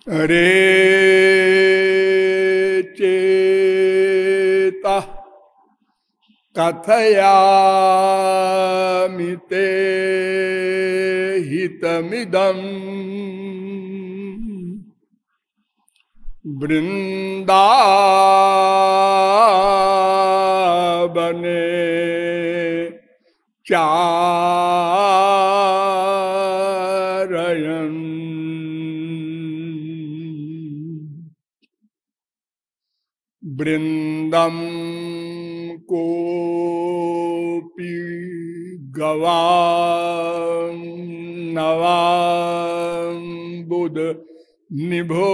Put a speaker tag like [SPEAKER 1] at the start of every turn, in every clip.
[SPEAKER 1] अरे चेता कथयामि ते हितमिदं वृंदावने चारयन्। वृंदं कोपि गवां नवां बुध निभो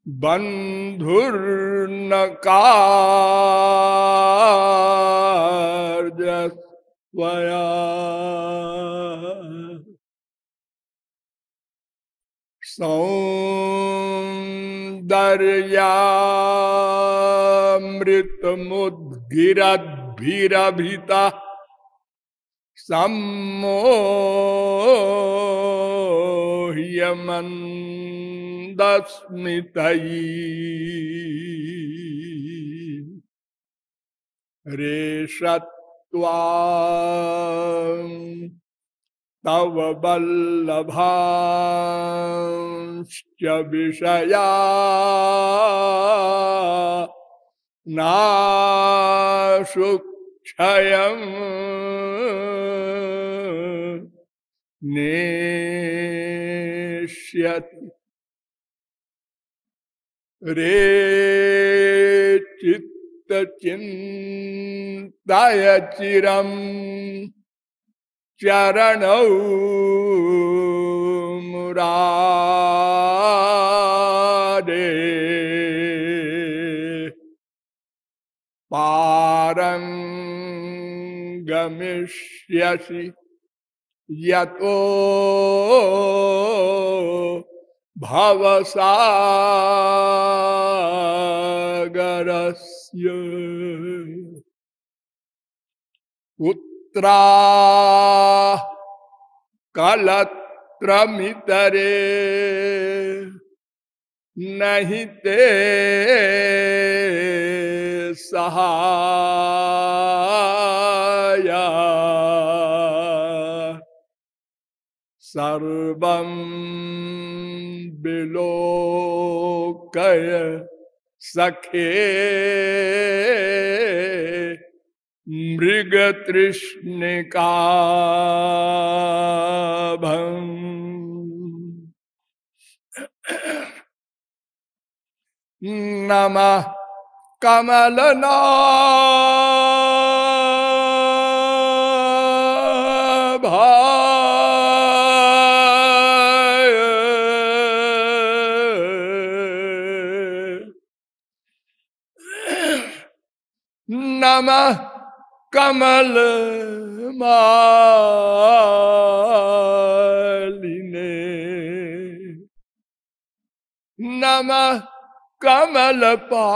[SPEAKER 1] बंधुर्न कार्य सौंदर्यामृतमुद्गिरद्भिरभिता सम्मोह्यमन्दस्मितैः रेषत्वाम् तव वल्लभांश्च विषया नाशुक्षयम् नेष्यति। रे चित्तचिन्तय चिरम् चरणौ मुरारे पारं गमिष्यसि यतो भवसागरस्य उत्तरा कलत्रमितरे नहीं ते सहाया सर्वं विलोकय सखे मृग तृष्णिकाभं। नमः कमलनाभाय नमः कमल मालिने नमः कमल पादाय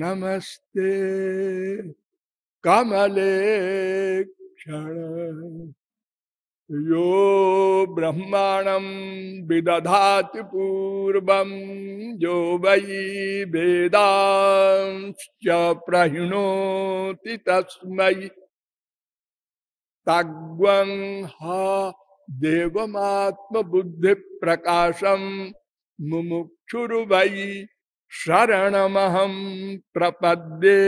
[SPEAKER 1] नमस्ते कमले क्षण यो ब्रह्माणं विदधाति पूर्वं यो वै वेदांश्च प्रहिणोति तस्मै तग्वं हा देवमात्मबुद्धि प्रकाशम मुमुक्षुर्वै शरणमहं प्रपद्ये।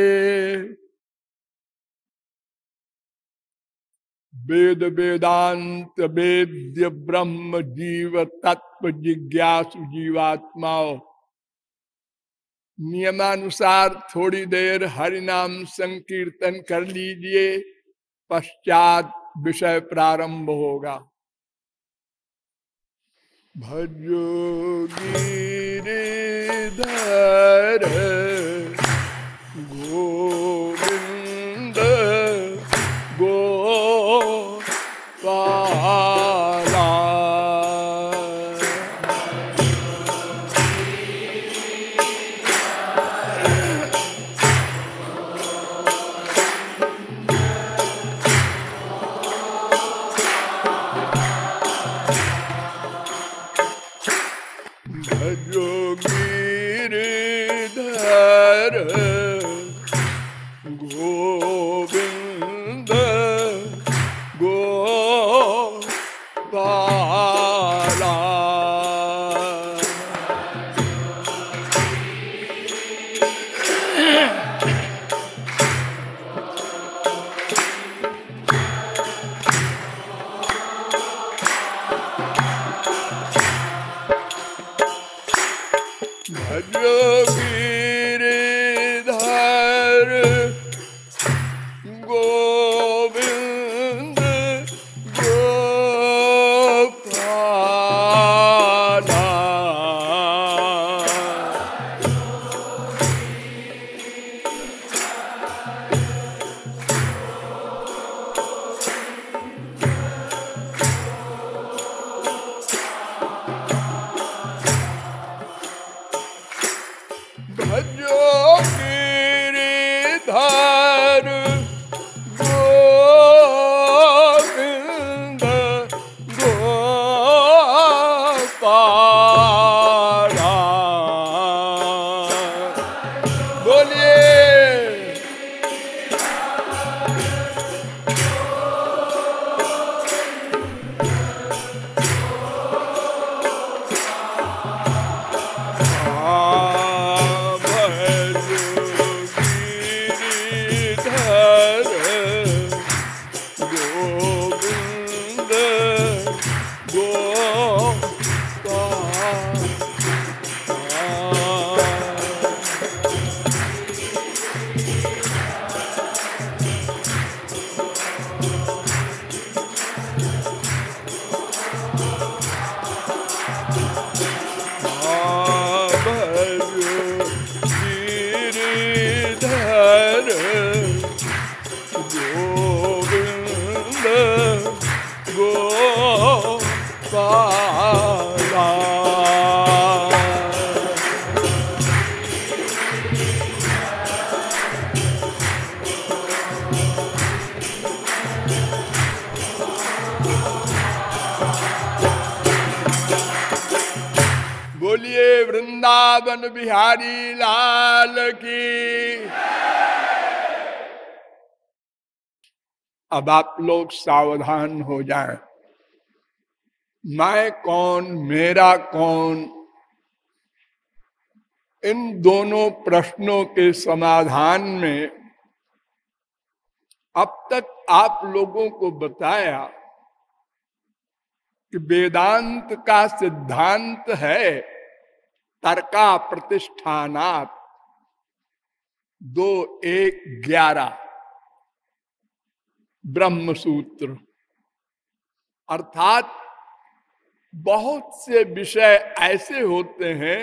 [SPEAKER 1] वेद वेदांत वेद्य ब्रह्म जीव तत्व जिज्ञासु जीवात्माओं, नियमानुसार थोड़ी देर हरिनाम संकीर्तन कर लीजिए, पश्चात विषय प्रारंभ होगा। भजो गिरिधर गोविंद गोपाला गिरिधर गोविंद गोपाला। भजो गिरिधर गोविंद गोपाला। भजो गिरिधर गोविंद गोपाला। बोलिए बोलिए वृंदावन बिहारी लाल की। अब आप लोग सावधान हो जाएं। मैं कौन मेरा कौन, इन दोनों प्रश्नों के समाधान में अब तक आप लोगों को बताया कि वेदांत का सिद्धांत है तर्का प्रतिष्ठानात् 2:1:11 ब्रह्म सूत्र। अर्थात बहुत से विषय ऐसे होते हैं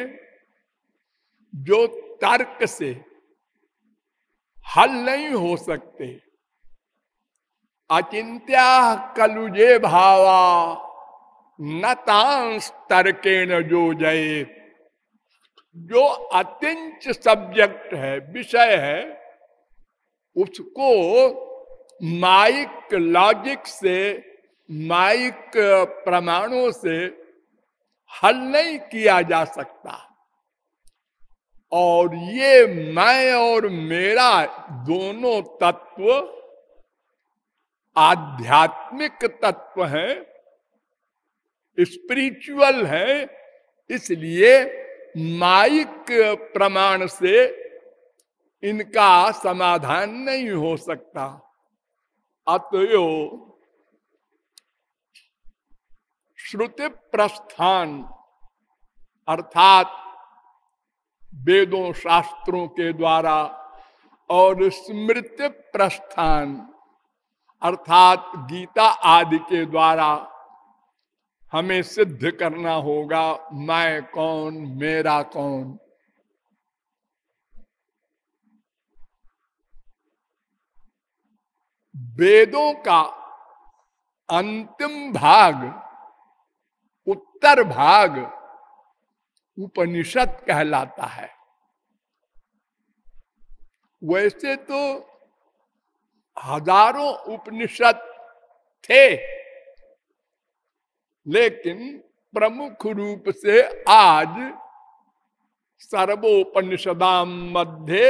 [SPEAKER 1] जो तर्क से हल नहीं हो सकते। अचिंत्या कलुजे भावा न तांस तर्केण जो जये। जो अतिंच सब्जेक्ट है, विषय है, उसको माइक लॉजिक से, माइक प्रमाणों से हल नहीं किया जा सकता। और ये मैं और मेरा दोनों तत्व आध्यात्मिक तत्व हैं, स्पिरिचुअल है, इसलिए माइक प्रमाण से इनका समाधान नहीं हो सकता। अतएव श्रुति प्रस्थान अर्थात वेदों शास्त्रों के द्वारा और स्मृति प्रस्थान अर्थात गीता आदि के द्वारा हमें सिद्ध करना होगा मैं कौन मेरा कौन। वेदों का अंतिम भाग, उत्तर भाग उपनिषद कहलाता है। वैसे तो हजारों उपनिषद थे, लेकिन प्रमुख रूप से आज सर्वोपनिषदाम मध्य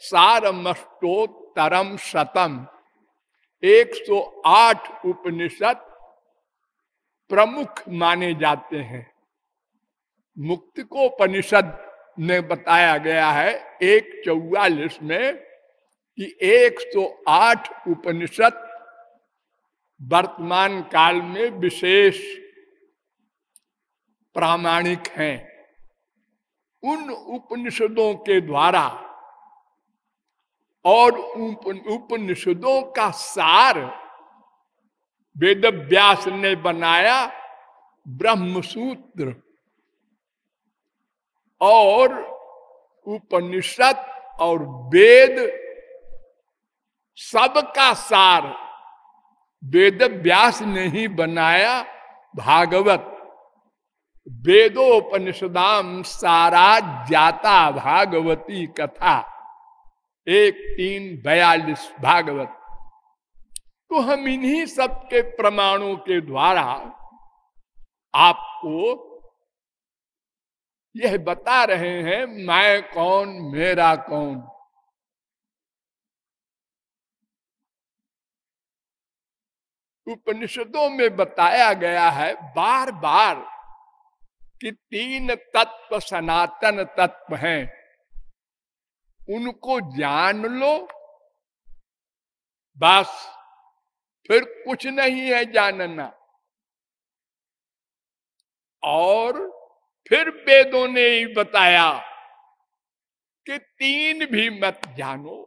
[SPEAKER 1] सारमष्टोत्तरम शतम। 108 उपनिषद प्रमुख माने जाते हैं। मुक्तिकोपनिषद में बताया गया है 1:44 में कि 108 उपनिषद वर्तमान काल में विशेष प्रामाणिक हैं। उन उपनिषदों के द्वारा और उपनिषदों का सार वेद व्यास ने बनाया ब्रह्मसूत्र। और उपनिषद और वेद सबका सार वेद व्यास ने ही बनाया भागवत। वेदोपनिषदाम सारा जाता भागवती कथा 1:3-42 भागवत। तो हम इन्हीं सब के प्रमाणों के द्वारा आपको यह बता रहे हैं मैं कौन मेरा कौन। उपनिषदों में बताया गया है बार बार कि 3 तत्व सनातन तत्व हैं, उनको जान लो बस, फिर कुछ नहीं है जानना। और फिर वेदों ने ही बताया कि 3 भी मत जानो,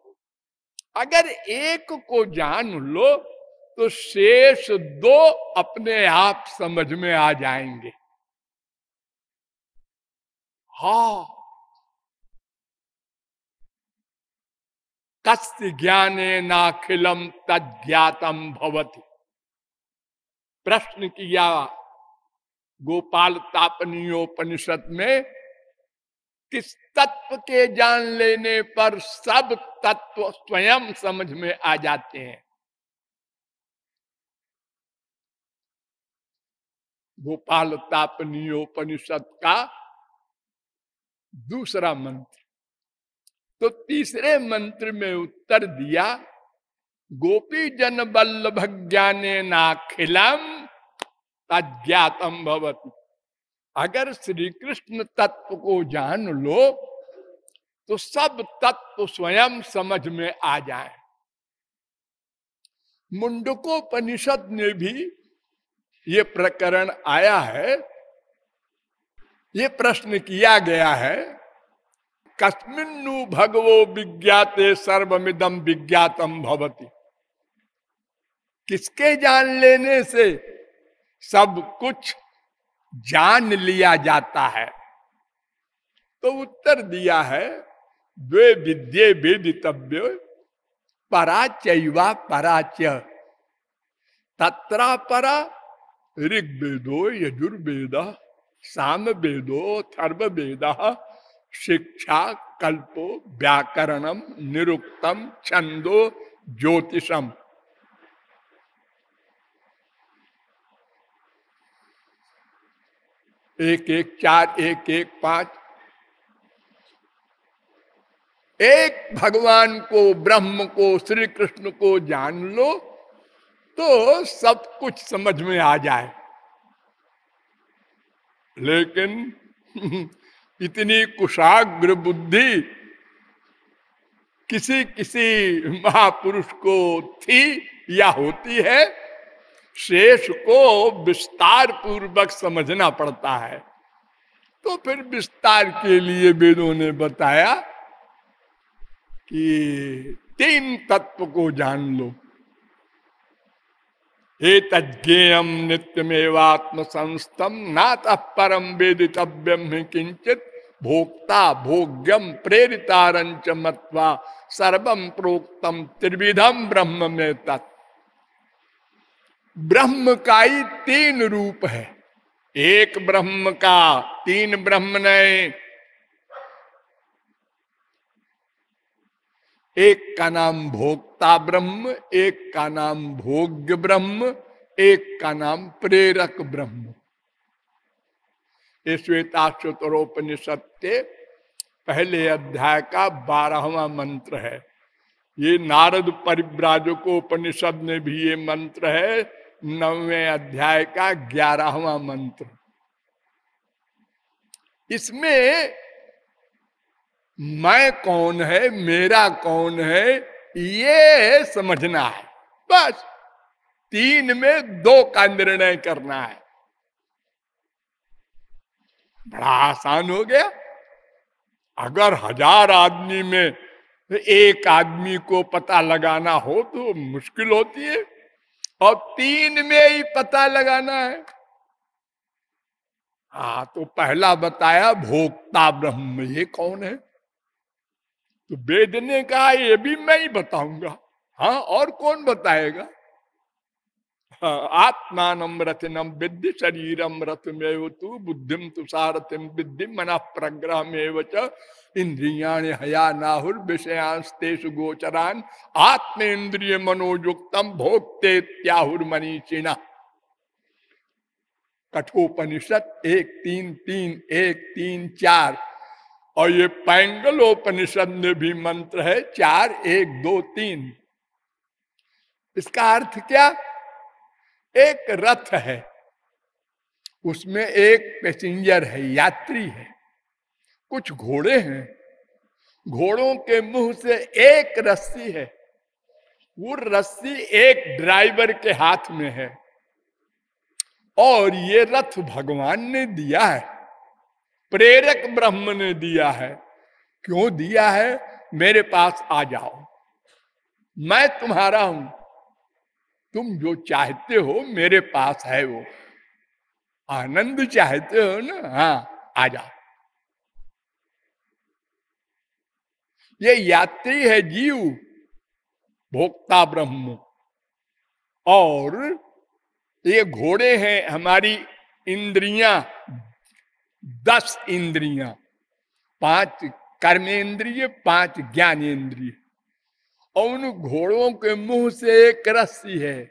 [SPEAKER 1] अगर एक को जान लो तो शेष 2 अपने आप समझ में आ जाएंगे। हाँ, कस्य ज्ञानेनाखिलम तज्ज्ञातम भवति। प्रश्न किया गोपाल तापनीयोपनिषद में, किस तत्व के जान लेने पर सब तत्व स्वयं समझ में आ जाते हैं। गोपाल तापनीयोपनिषद का दूसरा मंत्र। तो तीसरे मंत्र में उत्तर दिया, गोपी जन वल्लभ ज्ञानेनाखिलम तज्ज्ञातम भवति। अगर श्री कृष्ण तत्व को जान लो तो सब तत्व स्वयं समझ में आ जाए। मुंडकोपनिषद में भी ये प्रकरण आया है। ये प्रश्न किया गया है, कस्मिन्नु भगवो विज्ञाते सर्वमिदं विज्ञातम भवति। किसके जान लेने से सब कुछ जान लिया जाता है। तो उत्तर दिया है, द्वे विद्ये वेदितव्य पराचैवा पराच। तत्रा परा ऋग्वेदो यजुर्वेदः सामवेदो अथर्ववेदः शिक्षा कल्पो व्याकरणम निरुक्तम छंदो ज्योतिषम। एक एक 4 1 1 5। एक भगवान को, ब्रह्म को, श्री कृष्ण को जान लो तो सब कुछ समझ में आ जाए। लेकिन इतनी कुशाग्र बुद्धि किसी किसी महापुरुष को थी या होती है, शेष को विस्तार पूर्वक समझना पड़ता है। तो फिर विस्तार के लिए वेदों ने बताया कि 3 तत्व को जान लो। एतज्ञेयं नित्यमेवात्म संस्थम नातः परम वेदितव्यम हि किंचित भोक्ता भोग्यम प्रेरितारंच मत्वा सर्वम प्रोक्तम त्रिविधम ब्रह्म में तत्। ब्रह्म का ही 3 रूप है। एक ब्रह्म का 3 ब्रह्म नहीं। एक का नाम भोक्ता ब्रह्म, एक का नाम भोग्य ब्रह्म, एक का नाम प्रेरक ब्रह्म। ये श्वेताश्वतरोपनिषद के पहले अध्याय का 12वां मंत्र है। ये नारद परिव्राजकोपनिषद में भी ये मंत्र है, 9वें अध्याय का 11वां मंत्र। इसमें मैं कौन है, मेरा कौन है, ये समझना है। बस 3 में 2 का निर्णय करना है। बड़ा आसान हो गया। अगर 1000 आदमी में एक आदमी को पता लगाना हो तो मुश्किल होती है, और 3 में ही पता लगाना है। हाँ, तो पहला बताया भोक्ता ब्रह्म, ये कौन है? तो वेद ने कहा ये भी मैं ही बताऊंगा। हाँ, और कौन बताएगा? आत्मानम रथनम विद्धि शरीरम रथमेव तु बुद्धिम तु सारथिम विद्धि मना प्रग्रहमेव च इंद्रियाणि हया नाहुर विषयांस्तेषु गोचरान आत्मेन्द्रिय मनोयुक्तम भोक्ते त्याहुर मनीषिणा। कठोपनिषद 1:3:3, 1:3:4। और ये पैंगलोपनिषद में भी मंत्र है 4:1-2-3। इसका अर्थ क्या? एक रथ है, उसमें एक पैसेंजर है, यात्री है, कुछ घोड़े हैं, घोड़ों के मुंह से एक रस्सी है, वो रस्सी एक ड्राइवर के हाथ में है, और ये रथ भगवान ने दिया है, प्रेरक ब्रह्म ने दिया है। क्यों दिया है? मेरे पास आ जाओ, मैं तुम्हारा हूं, तुम जो चाहते हो मेरे पास है। वो आनंद चाहते हो ना, हाँ आ जाओ। ये यात्री है जीव, भोक्ता ब्रह्म, और ये घोड़े हैं हमारी इंद्रियां, 10 इंद्रियां, 5 कर्मेंद्रिय, 5 ज्ञानेन्द्रिय, और उन घोड़ों के मुंह से एक रस्सी है,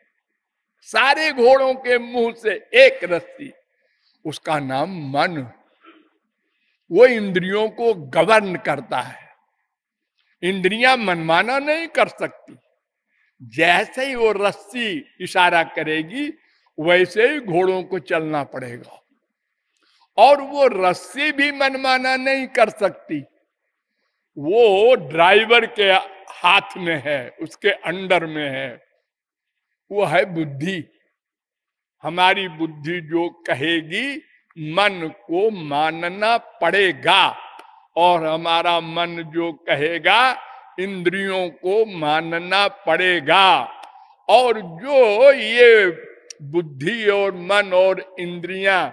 [SPEAKER 1] सारे घोड़ों के मुंह से एक रस्सी, उसका नाम मन। वो इंद्रियों को गवर्न करता है। इंद्रियां मनमाना नहीं कर सकती, जैसे ही वो रस्सी इशारा करेगी वैसे ही घोड़ों को चलना पड़ेगा। और वो रस्सी भी मनमाना नहीं कर सकती, वो ड्राइवर के हाथ में है, उसके अंडर में है। वो है बुद्धि। हमारी बुद्धि जो कहेगी मन को मानना पड़ेगा, और हमारा मन जो कहेगा इंद्रियों को मानना पड़ेगा। और जो ये बुद्धि और मन और इंद्रियां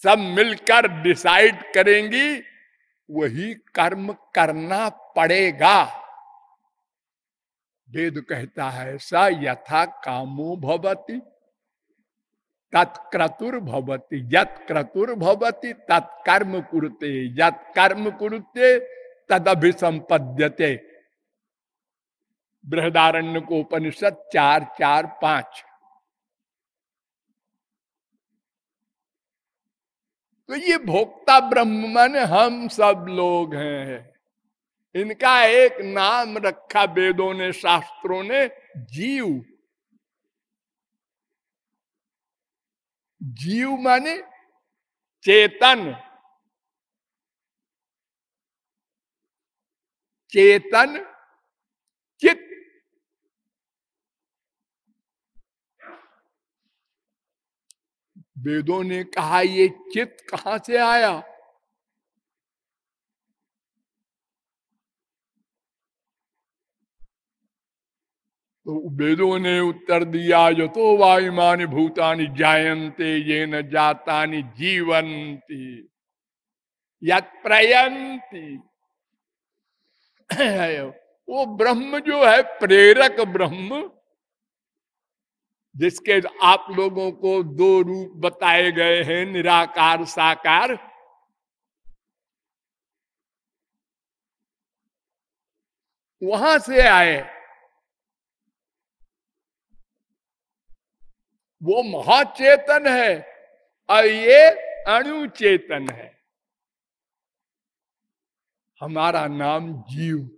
[SPEAKER 1] सब मिलकर डिसाइड करेंगी, वही कर्म करना पड़ेगा। वेद कहता है स यथा कामो भवति तत्क्रतुर्भवति, यत् क्रतुर्भवति तत्कर्म कुरुते, यत् कर्म कुरुते तदभिसंपद्यते। बृहदारण्यकोपनिषद 4:4-5। तो ये भोक्ता ब्रह्म माने हम सब लोग हैं। इनका एक नाम रखा वेदों ने, शास्त्रों ने, जीव। जीव माने चेतन, चेतन चित। वेदों ने कहा ये चित कहां से आया? तो वेदों ने उत्तर दिया यतो वायुमानि भूतानि जायन्ते येन जातानि जीवन्ति यत् प्रयन्ति। वो ब्रह्म जो है प्रेरक ब्रह्म, जिसके आप लोगों को 2 रूप बताए गए हैं, निराकार साकार। वहां से आए। वो महाचेतन है और ये अणु चेतन है। हमारा नाम जीव,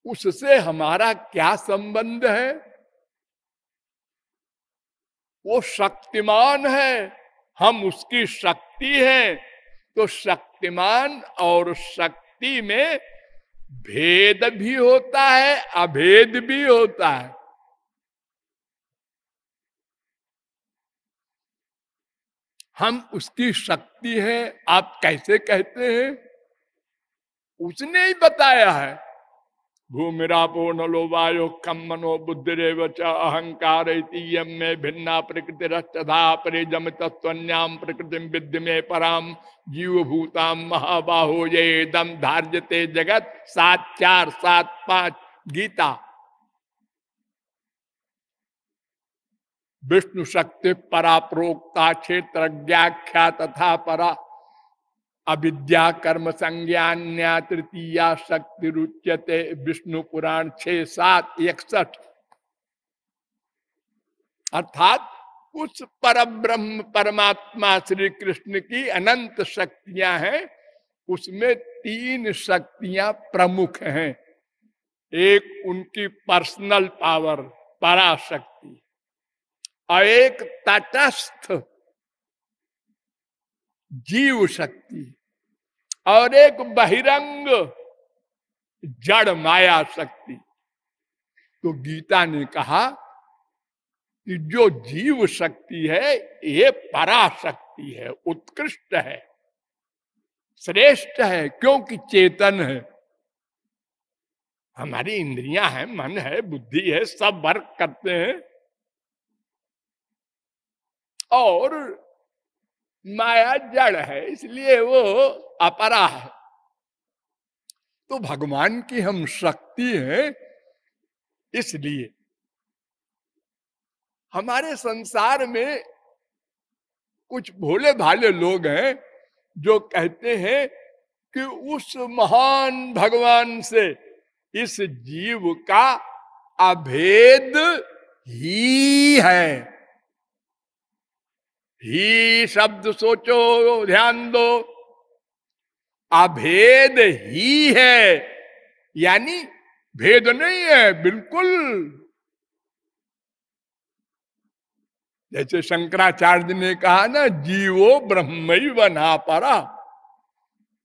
[SPEAKER 1] उससे हमारा क्या संबंध है? वो शक्तिमान है, हम उसकी शक्ति है। तो शक्तिमान और शक्ति में भेद भी होता है, अभेद भी होता है। हम उसकी शक्ति है, आप कैसे कहते हैं? उसने ही बताया है। भूमिरापो नलो वायो कम मनो बुद्धिरेव च अहंकार में भिन्ना प्रकृति रस्तधा परे जम तत्वन्याम प्रकृति विद्य में पराम जीव भूताम महाबाहो ये दम धार्यते जगत 7:4-7:5 गीता। विष्णु शक्ति परा प्रोक्ता क्षेत्र व्याख्या तथा परा अविद्या कर्म संज्ञान्या तृतीया शक्ति रुच्यते। विष्णु पुराण 6:7-61। अर्थात उस परब्रह्म परमात्मा श्री कृष्ण की अनंत शक्तियां हैं, उसमें 3 शक्तियां प्रमुख हैं। एक उनकी पर्सनल पावर पराशक्ति, और एक तटस्थ जीव शक्ति, और एक बहिरंग जड़ माया शक्ति। तो गीता ने कहा कि जो जीव शक्ति है ये पराशक्ति है, उत्कृष्ट है, श्रेष्ठ है, क्योंकि चेतन है। हमारी इंद्रियां हैं, मन है, बुद्धि है, सब वर्क करते हैं, और माया जड़ है, इसलिए वो अपरा है। तो भगवान की हम शक्ति है। इसलिए हमारे संसार में कुछ भोले भाले लोग हैं जो कहते हैं कि उस महान भगवान से इस जीव का अभेद ही है। ही शब्द सोचो, ध्यान दो, अभेद ही है, यानी भेद नहीं है बिल्कुल। जैसे शंकराचार्य ने कहा ना, जीवो ब्रह्मैव नापरा।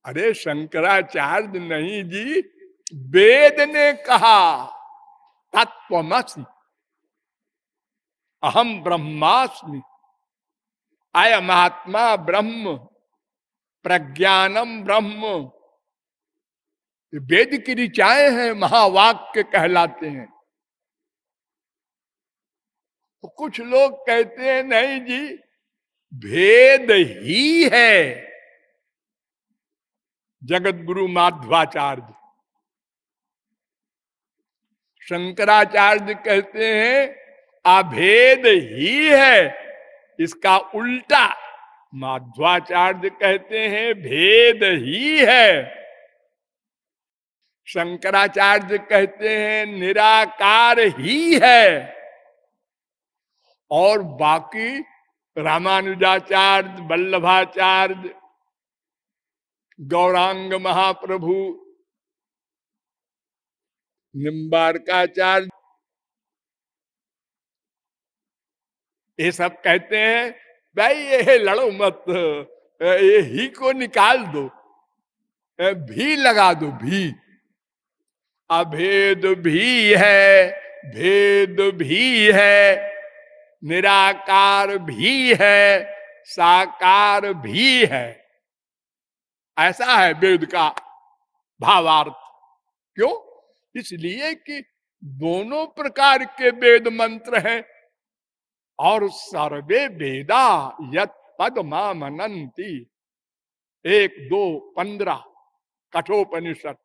[SPEAKER 1] अरे शंकराचार्य नहीं जी, वेद ने कहा तत्वमसि अहम ब्रह्मास्मि, अयमात्मा ब्रह्म, प्रज्ञानम ब्रह्म। वेद की ऋचाएं हैं, महावाक्य कहलाते हैं। तो कुछ लोग कहते हैं नहीं जी, भेद ही है। जगत गुरु माध्वाचार्य, शंकराचार्य कहते हैं अभेद ही है, इसका उल्टा माध्वाचार्य कहते हैं भेद ही है। शंकराचार्य कहते हैं निराकार ही है, और बाकी रामानुजाचार्य, वल्लभाचार्य, गौरांग महाप्रभु, निम्बारकाचार्य, ये सब कहते हैं भाई ये लड़ो मत, ये ही को निकाल दो, भी लगा दो, भी। अभेद भी है, भेद भी है, निराकार भी है, साकार भी है। ऐसा है वेद का भावार्थ। क्यों? इसलिए कि दोनों प्रकार के वेद मंत्र हैं, और सर्वे वेदा यत् पदमामनन्ति 1-2-15 कठोपनिषद।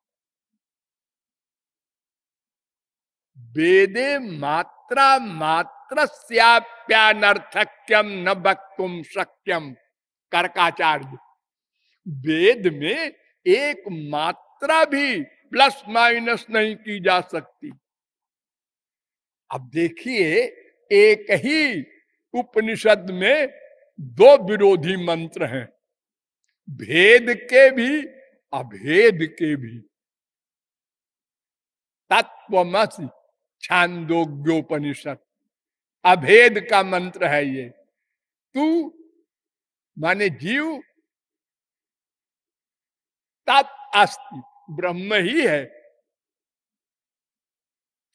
[SPEAKER 1] वेदे मात्रा मात्रस्याप्यानर्थक्यम न वक्तुम शक्यम। कर्काचार्य, वेद में एक मात्रा भी प्लस माइनस नहीं की जा सकती। अब देखिए, एक ही उपनिषद में 2 विरोधी मंत्र हैं, भेद के भी अभेद के भी। तत्वमसि छांदोग्योपनिषद अभेद का मंत्र है ये। तू माने जीव, तत् अस्ति ब्रह्म ही है।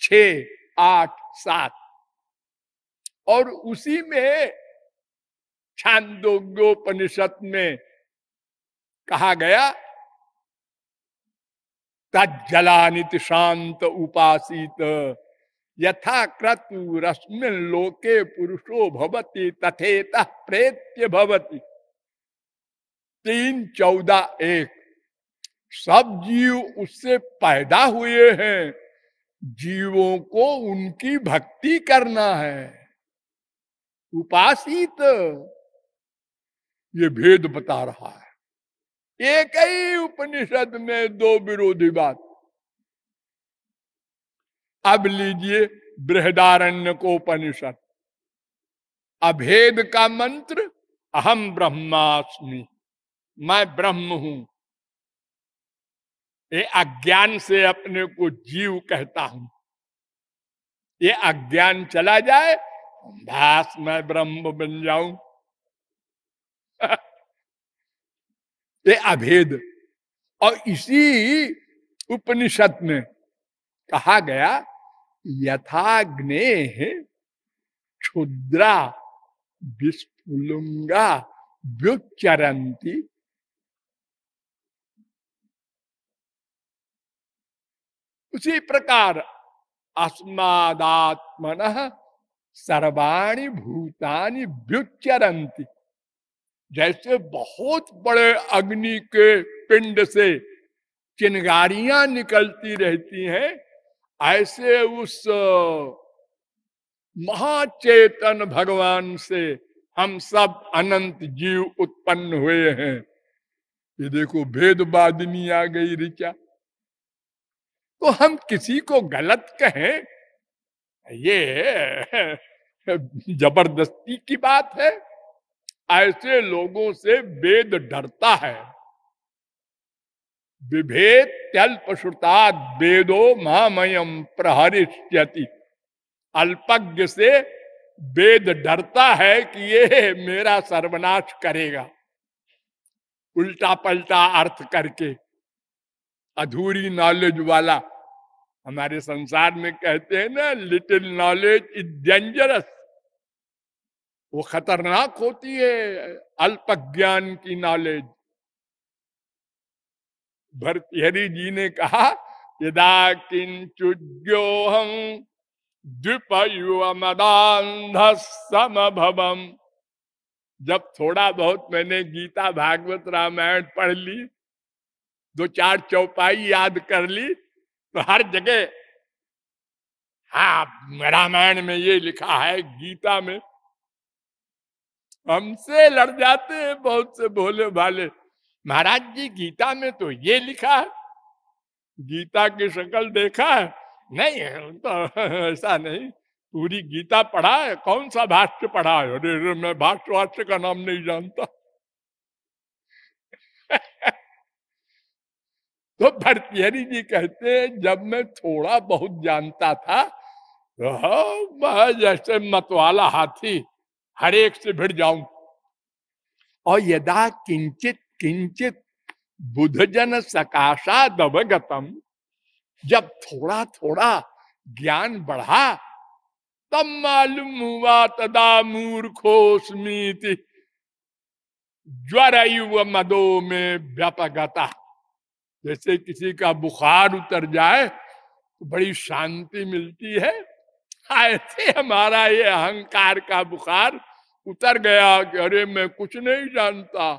[SPEAKER 1] 6, 8, 7 और उसी में छांदोग्योपनिषद में कहा गया तज्जलानिति शांत उपासित यथा क्रतुरस्मिन् लोके पुरुषो भवति तथेतः प्रेत्य भवति। 3, 14, 1 सब जीव उससे पैदा हुए हैं, जीवों को उनकी भक्ति करना है। उपासित ये भेद बता रहा है। एक ही उपनिषद में 2 विरोधी बात। अब लीजिए बृहदारण्यकोपनिषद अभेद का मंत्र, अहम ब्रह्मास्मि, मैं ब्रह्म हूं। ये अज्ञान से अपने को जीव कहता हूं। ये अज्ञान चला जाए, बस मैं ब्रह्म बन जाऊं। ये अभेद। और इसी उपनिषद में कहा गया यथाग्ने क्षुद्रा विस्फुलिंगा व्युच्चरन्ति, उसी प्रकार अस्मादात्मनः सर्वाणि भूतानि व्युच्चरन्ति। जैसे बहुत बड़े अग्नि के पिंड से चिंगारियां निकलती रहती हैं, ऐसे उस महाचेतन भगवान से हम सब अनंत जीव उत्पन्न हुए हैं। ये देखो भेदवादिनी आ गई ऋचा। तो हम किसी को गलत कहें, ये जबरदस्ती की बात है। ऐसे लोगों से वेद डरता है। विभेद त्यल्पश्रुताद् वेदो मामयम् प्रहरिष्यति। अल्पज्ञ से वेद डरता है कि ये मेरा सर्वनाश करेगा, उल्टा पलटा अर्थ करके। अधूरी नॉलेज वाला, हमारे संसार में कहते हैं ना, लिटिल नॉलेज इज डेंजरस। वो खतरनाक होती है, अल्प ज्ञान की नॉलेज। भर्तृहरि जी ने कहा यदा किंचुज्योहम द्विपयुवमदान्ध समभवम। जब थोड़ा बहुत मैंने गीता भागवत रामायण पढ़ ली, 2-4 चौपाई याद कर ली, तो हर जगह हाँ रामायण में ये लिखा है, गीता में। हमसे लड़ जाते हैं बहुत से भोले भाले, महाराज जी गीता में तो ये लिखा है। गीता की शक्ल देखा है? नहीं, तो ऐसा नहीं। पूरी गीता पढ़ा है? कौन सा भाष्य पढ़ा है? अरे मैं भाष्य का नाम नहीं जानता। तो भर्तृहरि जी कहते हैं जब मैं थोड़ा बहुत जानता था, तो जैसे मतवाला हाथी हर एक से भिड़ जाऊं। और यदा किंचित किंचित बुधजन सकाशाद अवगतम, जब थोड़ा थोड़ा ज्ञान बढ़ा, तब मालूम हुआ तदा मूर्खोस्मीति ज्वरयुव मदो में व्यापगता। जैसे किसी का बुखार उतर जाए तो बड़ी शांति मिलती है, ऐसे हमारा ये अहंकार का बुखार उतर गया कि अरे मैं कुछ नहीं जानता,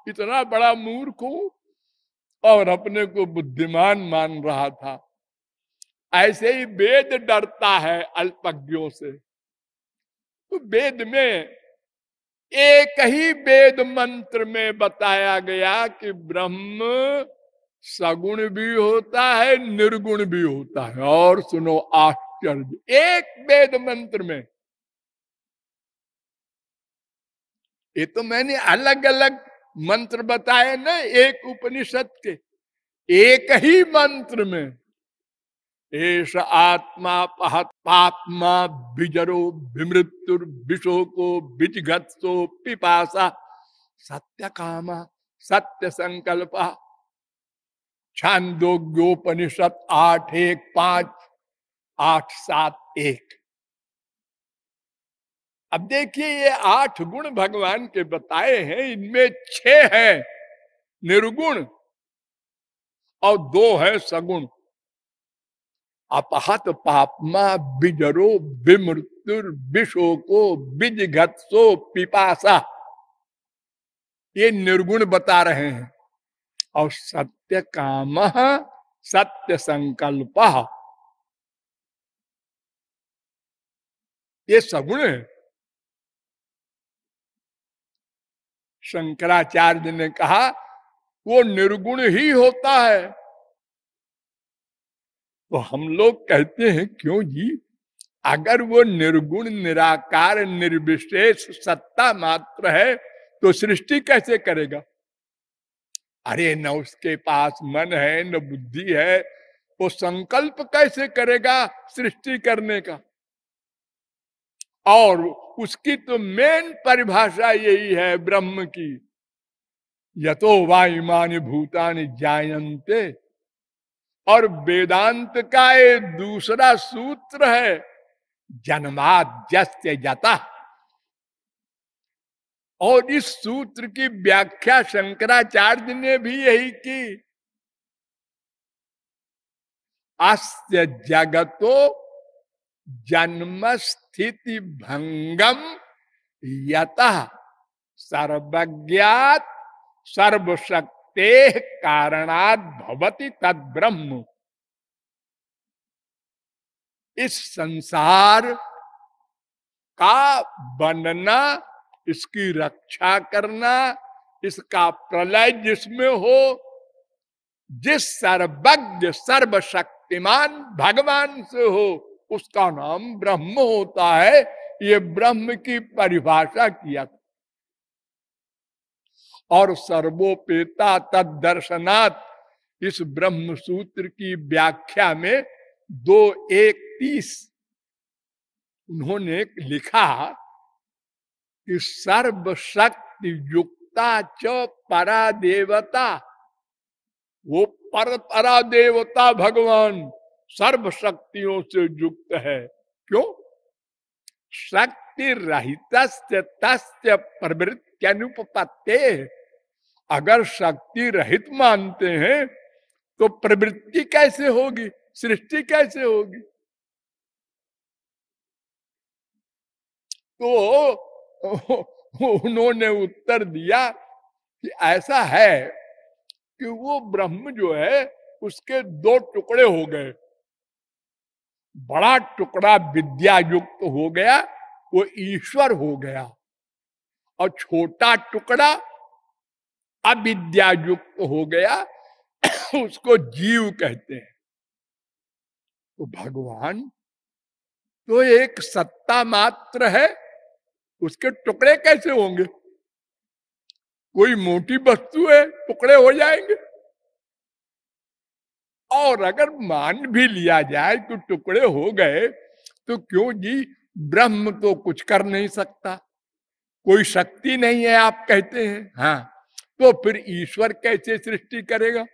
[SPEAKER 1] इतना बड़ा मूर्ख हूं, और अपने को बुद्धिमान मान रहा था। ऐसे ही वेद डरता है अल्पज्ञों से। तो वेद में एक ही वेद मंत्र में बताया गया कि ब्रह्म सगुण भी होता है, निर्गुण भी होता है। और सुनो आश्चर्य, एक वेद मंत्र में। ये तो मैंने अलग अलग मंत्र बताए न एक उपनिषद के, एक ही मंत्र में एष आत्मा पात्मा बिजरो विमृत्युर विशोको विजगत्सो पिपासा सत्य कामा सत्य संकल्प। छांदोग्योपनिषद 8:1-5, 8:7-1। अब देखिए ये 8 गुण भगवान के बताए हैं, इनमें 6 हैं निर्गुण और 2 है सगुण। अपहत पापमा बिजरो विमृत्युर विशोको विजघत्सो पिपासा, ये निर्गुण बता रहे हैं। और सत्य काम सत्य संकल्प, ये सगुण है। शंकराचार्य ने कहा वो निर्गुण ही होता है। तो हम लोग कहते हैं क्यों जी, अगर वो निर्गुण निराकार निर्विशेष सत्ता मात्र है तो सृष्टि कैसे करेगा? अरे न उसके पास मन है न बुद्धि है, वो संकल्प कैसे करेगा सृष्टि करने का? और उसकी तो मेन परिभाषा यही है ब्रह्म की, यतो वा इमानि भूतानि जायन्ते। और वेदांत का ये दूसरा सूत्र है जन्माद्यस्य यतः। और इस सूत्र की व्याख्या शंकराचार्य ने भी यही की, अस्य जगतो जन्म स्थिति भंगम यतः सर्वज्ञात सर्वशक्ते कारणात् भवति तद ब्रह्म। इस संसार का बनना, इसकी रक्षा करना, इसका प्रलय जिसमें हो, जिस सर्वज्ञ सर्वशक्तिमान भगवान से हो, उसका नाम ब्रह्म होता है। ये ब्रह्म की परिभाषा किया। और सर्वोपेता तद दर्शनात्, इस ब्रह्म सूत्र की व्याख्या में 2:1-30 उन्होंने लिखा कि सर्वशक्ति युक्ता च परा देवता, वो परा देवता भगवान सर्व शक्तियों से युक्त है। क्यों? शक्ति रहित तस्य प्रवृत्त्यनुपपत्ते। अगर शक्ति रहित मानते हैं तो प्रवृत्ति कैसे होगी, सृष्टि कैसे होगी? तो उन्होंने उत्तर दिया कि ऐसा है कि वो ब्रह्म जो है उसके 2 टुकड़े हो गए। बड़ा टुकड़ा विद्या युक्त हो गया, वो ईश्वर हो गया, और छोटा टुकड़ा अविद्या युक्त हो गया, उसको जीव कहते हैं। तो भगवान तो एक सत्ता मात्र है, उसके टुकड़े कैसे होंगे? कोई मोटी वस्तु है, टुकड़े हो जाएंगे। और अगर मान भी लिया जाए तो टुकड़े हो गए, तो क्यों जी, ब्रह्म तो कुछ कर नहीं सकता, कोई शक्ति नहीं है आप कहते हैं। हाँ, तो फिर ईश्वर कैसे सृष्टि करेगा?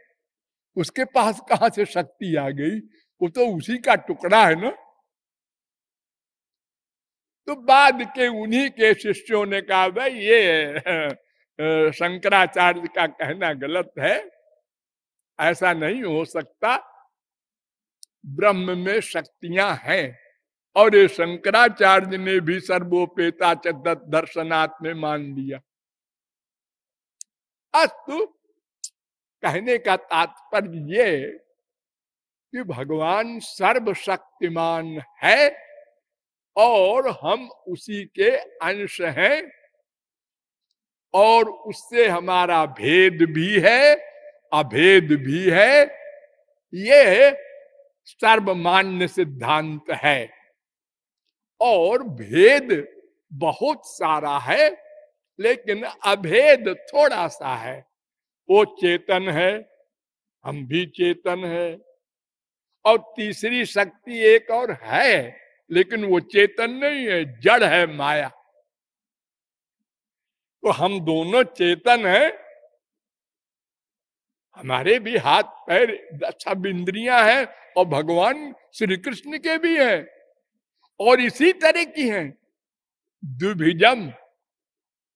[SPEAKER 1] उसके पास कहां से शक्ति आ गई? वो तो उसी का टुकड़ा है ना। तो बाद के उन्हीं के शिष्यों ने कहा भाई ये शंकराचार्य का कहना गलत है, ऐसा नहीं हो सकता, ब्रह्म में शक्तियां हैं। और ये शंकराचार्य ने भी सर्वोपेता च दर्शनात् में मान लिया। अस्तु, कहने का तात्पर्य ये कि भगवान सर्वशक्तिमान है और हम उसी के अंश हैं, और उससे हमारा भेद भी है अभेद भी है। ये सर्वमान्य सिद्धांत है। और भेद बहुत सारा है, लेकिन अभेद थोड़ा सा है। वो चेतन है, हम भी चेतन है, और तीसरी शक्ति एक और है, लेकिन वो चेतन नहीं है, जड़ है, माया। तो हम दोनों चेतन हैं, हमारे भी हाथ पैर, अच्छा, इंद्रियां हैं, और भगवान श्री कृष्ण के भी हैं, और इसी तरह की हैं। द्विभिजम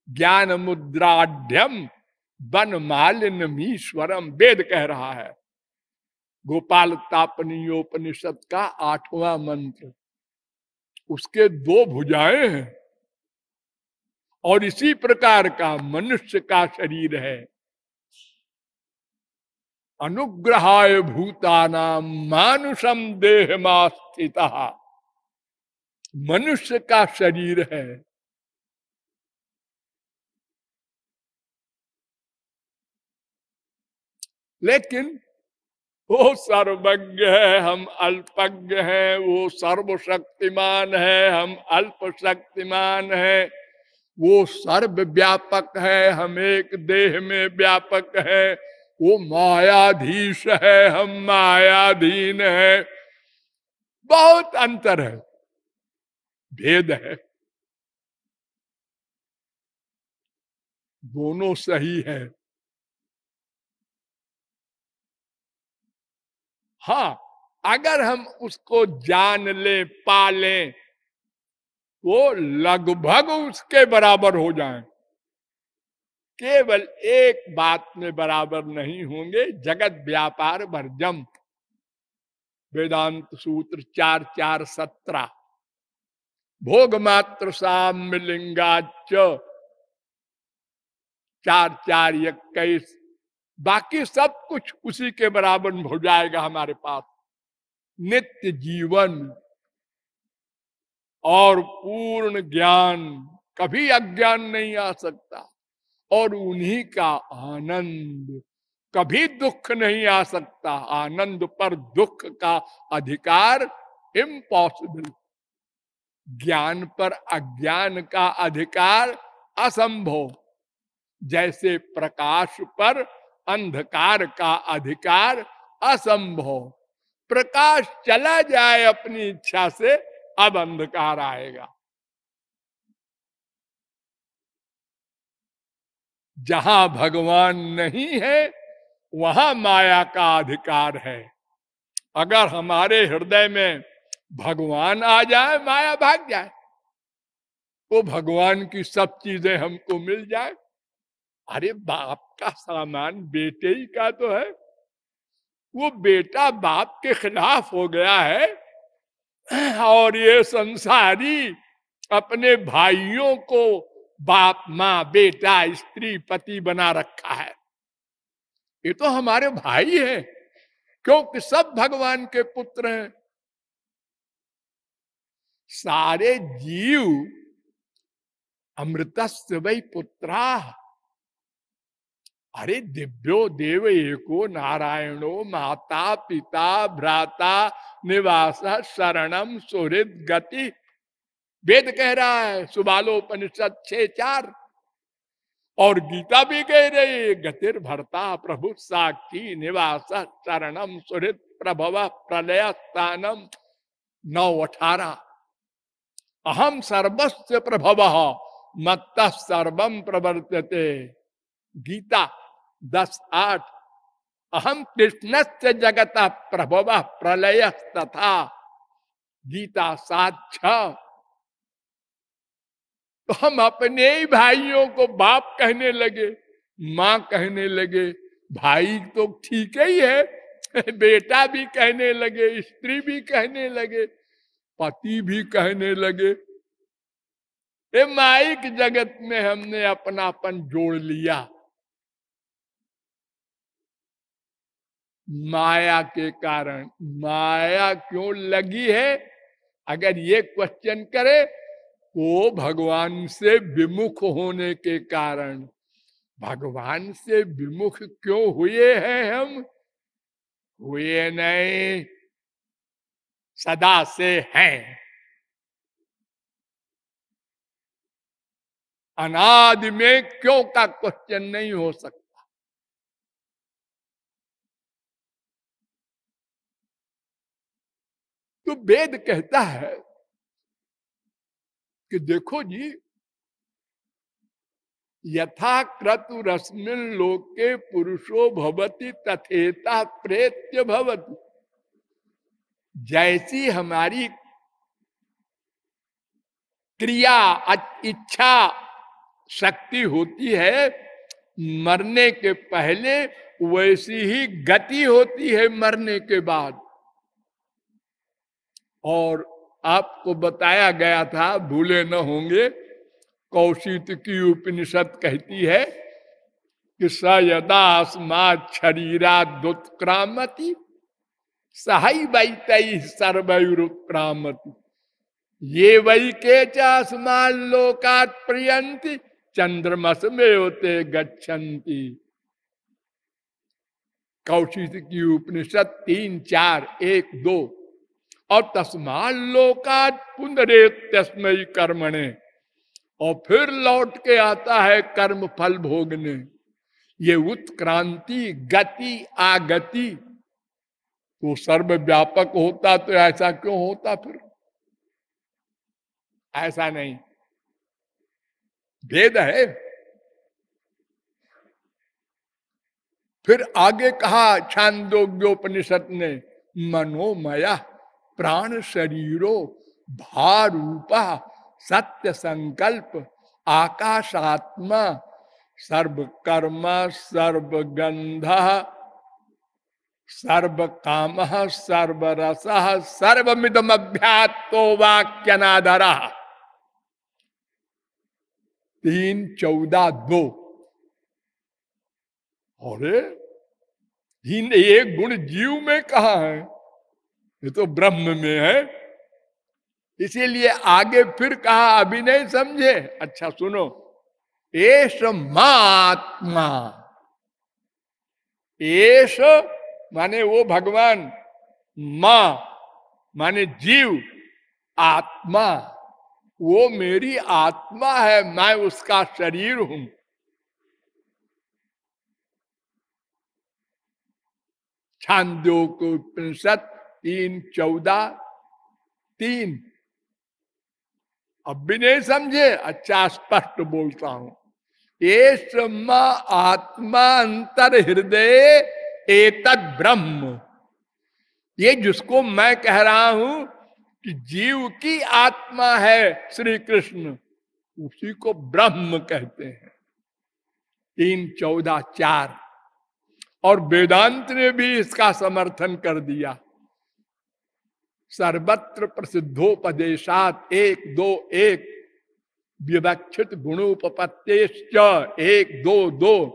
[SPEAKER 1] ज्ञान मुद्राढ़ वन मालिनीश्वरम, वेद कह रहा है। गोपाल तापनीयोपनिषद का 8वां मंत्र, उसके 2 भुजाएं हैं, और इसी प्रकार का मनुष्य का शरीर है। अनुग्रहाय भूतानाम मानुषम देहमास्थिता, मनुष्य का शरीर है। लेकिन वो सर्वज्ञ है, हम अल्पज्ञ हैं। वो सर्वशक्तिमान है, हम अल्प शक्तिमान है। वो सर्वव्यापक है, हम एक देह में व्यापक है। वो मायाधीश है, हम मायाधीन है। बहुत अंतर है, भेद है, दोनों सही है। हाँ, अगर हम उसको जान ले, पा लें, वो लगभग उसके बराबर हो जाएं। केवल एक बात में बराबर नहीं होंगे, जगत व्यापार वर्जम, वेदांत सूत्र 4:4-17। भोग मात्र साम्य लिंगाच 4:4-21। बाकी सब कुछ उसी के बराबर हो जाएगा हमारे पास। नित्य जीवन और पूर्ण ज्ञान, कभी अज्ञान नहीं आ सकता, और उन्हीं का आनंद, कभी दुख नहीं आ सकता। आनंद पर दुख का अधिकार इम्पॉसिबल, ज्ञान पर अज्ञान का अधिकार असंभव। जैसे प्रकाश पर अंधकार का अधिकार असंभव। प्रकाश चला जाए अपनी इच्छा से, अब अंधकार आएगा। जहां भगवान नहीं है, वहां माया का अधिकार है। अगर हमारे हृदय में भगवान आ जाए, माया भाग जाए। वो भगवान की सब चीजें हमको मिल जाए। अरे बाप का सामान बेटे ही का तो है। वो बेटा बाप के खिलाफ हो गया है, और ये संसारी अपने भाइयों को बाप, माँ, बेटा, स्त्री, पति बना रखा है। ये तो हमारे भाई हैं, क्योंकि सब भगवान के पुत्र हैं। सारे जीव अमृतस्य वै पुत्रा। अरे दिव्यो देव एको नारायणो माता पिता भ्राता निवास शरणम सुहृद गति। वेद कह रहा है, सुबालोपनिषद 6:4। और गीता भी कह रही, गतिर भरता प्रभु साक्षी निवास शरणम सुहृद प्रभव प्रलय स्थानम 9:18। अहम सर्वस्व प्रभव मत्त सर्वम प्रवर्तते, गीता 10:8। अहम कृष्णस्य जगत प्रभव प्रलय तथा, गीता 7:6। तो हम अपने ही भाइयों को बाप कहने लगे, माँ कहने लगे। भाई तो ठीक ही है, बेटा भी कहने लगे, स्त्री भी कहने लगे, पति भी कहने लगे। ये माइक जगत में हमने अपनापन जोड़ लिया, माया के कारण। माया क्यों लगी है? अगर ये क्वेश्चन करे, वो भगवान से विमुख होने के कारण। भगवान से विमुख क्यों हुए हैं हम? हुए नहीं, सदा से हैं। अनादि में क्यों का क्वेश्चन नहीं हो सकता। तो वेद कहता है कि देखो जी, यथा क्रतुरस्मिन् लोके पुरुषो भवति तथेता प्रेत्य भवति। जैसी हमारी क्रिया इच्छा शक्ति होती है मरने के पहले, वैसी ही गति होती है मरने के बाद। और आपको बताया गया था, भूले न होंगे, कौशिक की उपनिषद कहती है कि स यदा अस्मात् शरीरादुत्क्रामति सहै वैतैः सर्वैरुत्क्रामति ये वै के च अस्मात् लोकात् प्रियन्ति चंद्रमसमेव ते गच्छन्ति। कौशिक की उपनिषद 3, 4, 1, 2। और तस्मात् लोकात् पुनरेत्यस्मै कर्मणे, और फिर लौट के आता है कर्म फल भोगने। ये उत्क्रांति, गति, आगति तो सर्वव्यापक होता तो ऐसा क्यों होता फिर? ऐसा नहीं, भेद है। फिर आगे कहा छांदोग्योपनिषद ने, मनोमया प्राण शरीरो भारूपा सत्य संकल्प आकाशात्मा सर्व कर्म सर्वगंध सर्व काम सर्वरस सर्वमिदम अभ्यात्तो वाक्यनादर। 3:14-2। अरे ये गुण जीव में कहा है? ये तो ब्रह्म में है। इसीलिए आगे फिर कहा, अभी नहीं समझे? अच्छा सुनो, एष महात्मा, एष माने वो भगवान, मां माने जीव, आत्मा वो मेरी आत्मा है, मैं उसका शरीर हूं। छांदोग्योपनिषद 3:14-3। अब भी नहीं समझे? अच्छा स्पष्ट बोलता हूं, ये आत्मा अंतर हृदय एतद ब्रह्म। ये जिसको मैं कह रहा हूं कि जीव की आत्मा है श्री कृष्ण, उसी को ब्रह्म कहते हैं। 3:14-4। और वेदांत ने भी इसका समर्थन कर दिया। सर्वत्र प्रसिद्धोपदेशात 1:2:1 विवक्षित गुणोपपत्तेश्च 1:2:2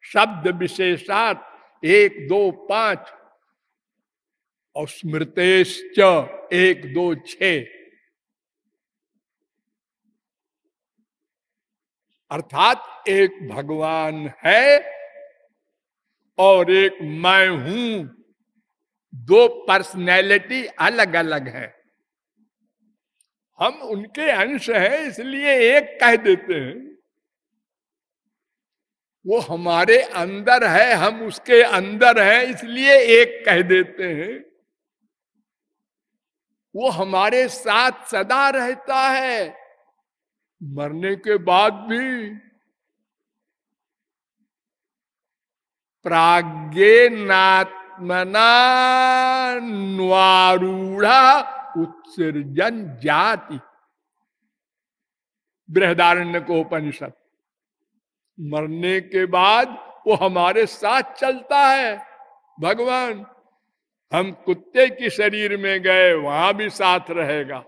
[SPEAKER 1] शब्द विशेषात 1:2:5 और स्मृतेश्च 1:2:6। अर्थात एक भगवान है और एक मैं हूं, दो पर्सनैलिटी अलग अलग है। हम उनके अंश हैं इसलिए एक कह देते हैं, वो हमारे अंदर है, हम उसके अंदर हैं इसलिए एक कह देते हैं। वो हमारे साथ सदा रहता है, मरने के बाद भी। प्राज्ञेनात्मना न्वारूढ़ा उत्सर्जन जाति, बृहदारण्यकोपनिषद। मरने के बाद वो हमारे साथ चलता है भगवान। हम कुत्ते के शरीर में गए, वहां भी साथ रहेगा।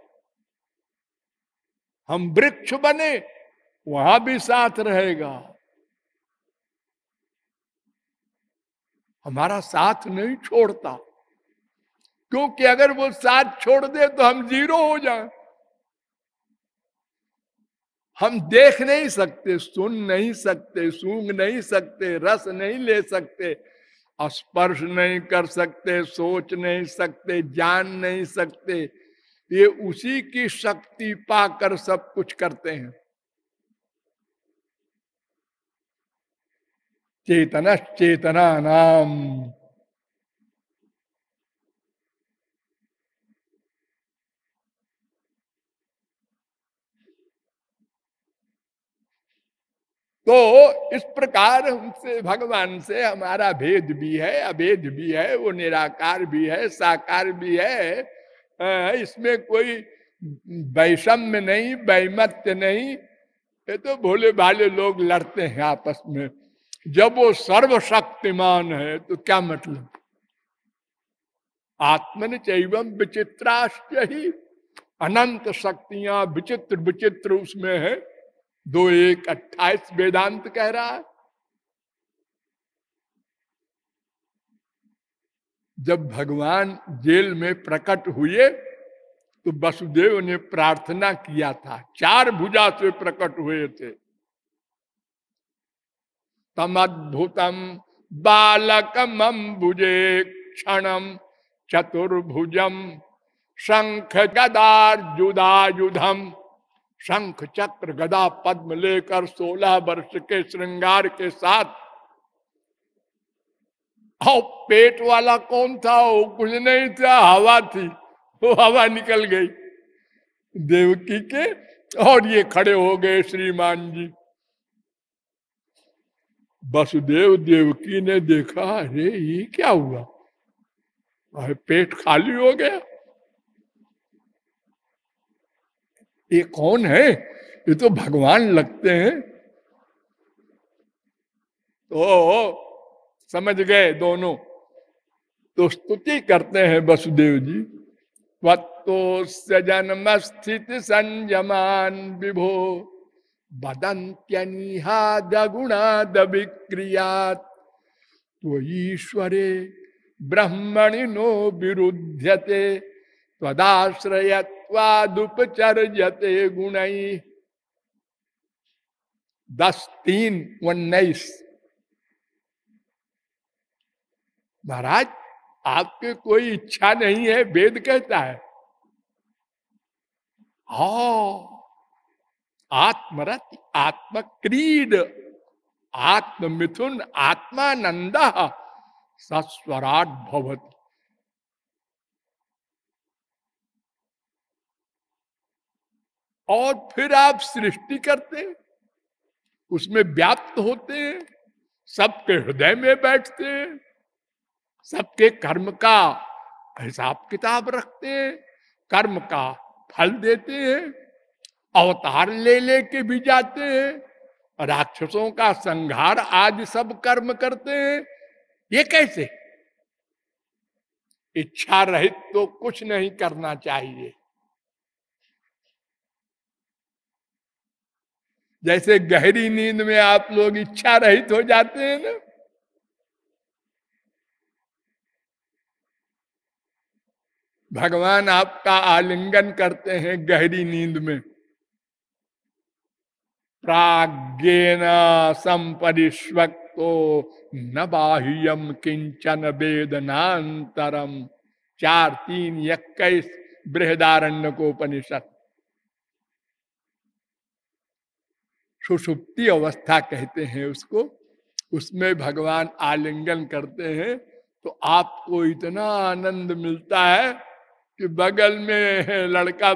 [SPEAKER 1] हम वृक्ष बने, वहां भी साथ रहेगा। हमारा साथ नहीं छोड़ता, क्योंकि अगर वो साथ छोड़ दे तो हम जीरो हो जाएं। हम देख नहीं सकते, सुन नहीं सकते, सूंघ नहीं सकते, रस नहीं ले सकते, स्पर्श नहीं कर सकते, सोच नहीं सकते, जान नहीं सकते। ये उसी की शक्ति पाकर सब कुछ करते हैं। चेतनश्चेतना नाम। तो इस प्रकार उनसे भगवान से हमारा भेद भी है, अभेद भी है, वो निराकार भी है, साकार भी है। इसमें कोई वैषम्य नहीं, वैमत्य नहीं। ये तो भोले भाले लोग लड़ते हैं आपस में। जब वो सर्वशक्तिमान है तो क्या मतलब? आत्मन चैवम विचित्राश्च ही, अनंत शक्तियां विचित्र विचित्र उसमें है। 2:1:28 वेदांत कह रहा है। जब भगवान जेल में प्रकट हुए तो वसुदेव ने प्रार्थना किया था, 4 भुजा से प्रकट हुए थे। तमद्भुतम बालकम अम्बुजे क्षणम चतुर्भुजम शंख गदार्जुदायुधम। शंख चक्र गदा पद्म लेकर 16 वर्ष के श्रृंगार के साथ। और पेट वाला कौन था? वो कुछ नहीं था, हवा थी। वो हवा निकल गई देवकी के, और ये खड़े हो गए श्रीमान जी। वसुदेव देवकी ने देखा, अरे ये क्या हुआ? अरे पेट खाली हो गया। ये कौन है? ये तो भगवान लगते हैं। तो समझ गए दोनों। तो स्तुति करते हैं वसुदेव जी। त्वत्तोस्य जन्म स्थिति संयमान विभो वदन्त्यनिहाद गुणाद विक्रियात् त्वयीश्वरे ब्रह्मणि नो विरुध्यते त्वदाश्रयत्वादुपचर्यते गुणैः। 10:3:19। महाराज आपके कोई इच्छा नहीं है, वेद कहता है। आत्मरत आत्मक्रीड आत्ममिथुन आत्मानंद सस्वराट भवति। और फिर आप सृष्टि करते हैं, उसमें व्याप्त होते हैं, सबके हृदय में बैठते हैं, सबके कर्म का हिसाब किताब रखते हैं, कर्म का फल देते हैं, अवतार ले लेके भी जाते हैं, राक्षसों का संहार आदि सब कर्म करते हैं। ये कैसे? इच्छा रहित तो कुछ नहीं करना चाहिए। जैसे गहरी नींद में आप लोग इच्छा रहित हो जाते हैं ना, भगवान आपका आलिंगन करते हैं गहरी नींद में। प्राज्ञेन संपरिष्वक्तो न बाह्यम किंचन वेदनांतरम। 4:3:21 बृहदारण्यकोपनिषद। सुषुप्ति अवस्था कहते हैं उसको। उसमें भगवान आलिंगन करते हैं तो आपको इतना आनंद मिलता है कि बगल में लड़का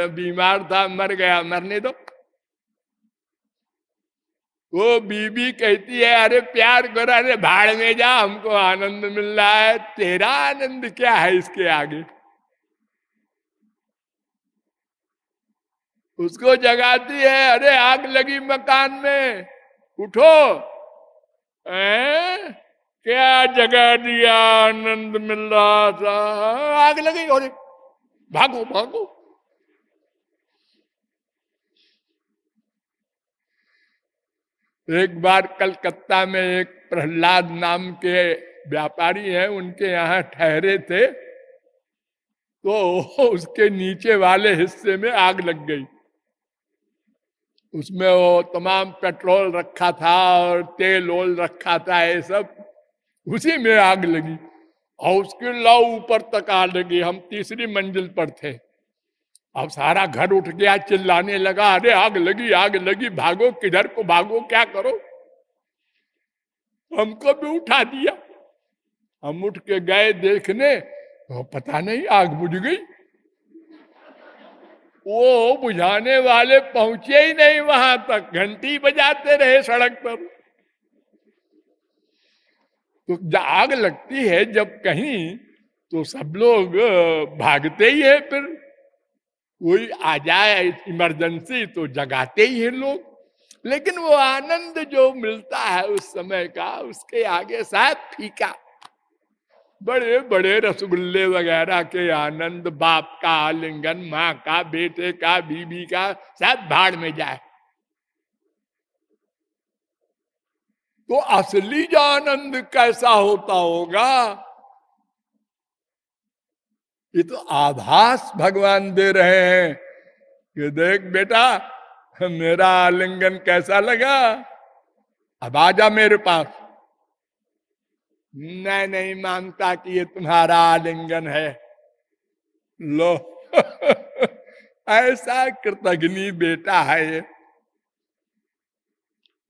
[SPEAKER 1] बीमार था, मर गया, मरने दो। वो बीबी कहती है, अरे प्यार करो, अरे भाड़ में जा, हमको आनंद मिल रहा है, तेरा आनंद क्या है इसके आगे। उसको जगाती है, अरे आग लगी मकान में, उठो। क्या जगा दिया, आनंद मिल रहा था, आग लगी, अरे भागो भागो। एक बार कलकत्ता में एक प्रहलाद नाम के व्यापारी हैं, उनके यहाँ ठहरे थे, तो उसके नीचे वाले हिस्से में आग लग गई। उसमें वो तमाम पेट्रोल रखा था और तेल ओल रखा था, ये सब उसी में आग लगी और उसकी लौ ऊपर तक आग लगी। हम 3री मंजिल पर थे। अब सारा घर उठ गया, चिल्लाने लगा, अरे आग लगी, आग लगी, भागो, किधर को भागो, क्या करो। हमको भी उठा दिया। हम उठ के गए देखने, तो पता नहीं आग बुझ गई। वो बुझाने वाले पहुंचे ही नहीं वहां तक, घंटी बजाते रहे सड़क पर। तो आग लगती है जब कहीं, तो सब लोग भागते ही है। फिर कोई आ जाए इमरजेंसी तो जगाते ही हैं लोग। लेकिन वो आनंद जो मिलता है उस समय का, उसके आगे शायद फीका। बड़े बड़े रसगुल्ले वगैरह के आनंद, बाप का आलिंगन, माँ का, बेटे का, बीबी का, सब भाड़ में जाए। तो असली जो आनंद कैसा होता होगा, ये तो आभास भगवान दे रहे हैं कि देख बेटा, मेरा आलिंगन कैसा लगा, अब आजा मेरे पास। मैं नहीं मानता कि ये तुम्हारा आलिंगन है। लो ऐसा कृतघ्नी बेटा है ये।